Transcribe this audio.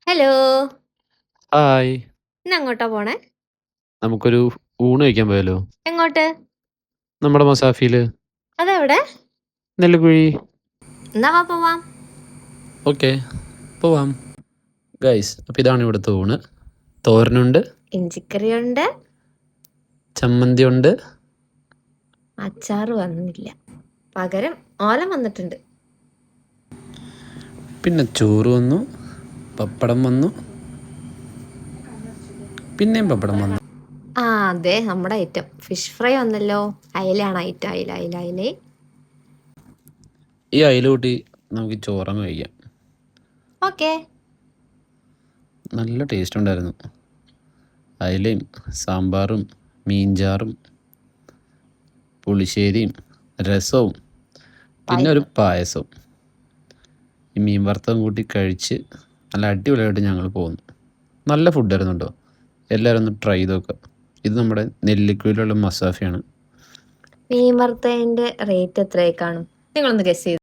Hello. Hi. ഇന്നെങ്ങോട്ടാ പോണേ? നമുക്കൊരു ഊണ് കഴിക്കാൻ പോയാലോ? എങ്ങോട്ട്? നമ്മുടെ മസാഫിയില്. അതെവിടെ? നെല്ലിക്കുഴി. എന്നാ വാ പോവാം. ഓക്കെ, പോവാം. ഗൈസ്, അപ്പോൾ ഇതാണ് ഇവിടുത്തെ ഊണ്. തോരനുണ്ട്, ഇഞ്ചിക്കറിയുണ്ട്, ചമ്മന്തിയുണ്ട്, അച്ചാറ് വന്നില്ല. പകരം ഓലം വന്നിട്ടുണ്ട്. പിന്നെ ചോറ് വന്നു, പപ്പടം വന്നു, പിന്നെയും പപ്പടം വന്നു. ആ അതെ, നമ്മുടെ ഐറ്റം ഫിഷ് ഫ്രൈ വന്നല്ലോ. അയിലാണ് ഐറ്റം. അയിലേ. ഈ അയില കൂട്ടി നമുക്ക് ചോറങ്ങ് കഴിക്കാം. ഓക്കെ. നല്ല ടേസ്റ്റ് ഉണ്ടായിരുന്നു. അയിലയും സാമ്പാറും മീൻചാറും പുളിശ്ശേരിയും രസവും പിന്നെ ഒരു പായസവും. ഈ മീൻ വറുത്തതും കൂട്ടി കഴിച്ച് നല്ല അടിപൊളിയായിട്ട് ഞങ്ങൾ പോകുന്നു. നല്ല ഫുഡായിരുന്നു കേട്ടോ. എല്ലാവരും ഒന്ന് ട്രൈ ചെയ്ത് നോക്കുക. ഇത് നമ്മുടെ നെല്ലിക്കുഴിയിലുള്ള മസാഫിയാണ്. മീൻ വറുത്തതിന്റെ റേറ്റ് എത്രയായി കാണും? നിങ്ങളൊന്ന് ഗസ് ചെയ്തു.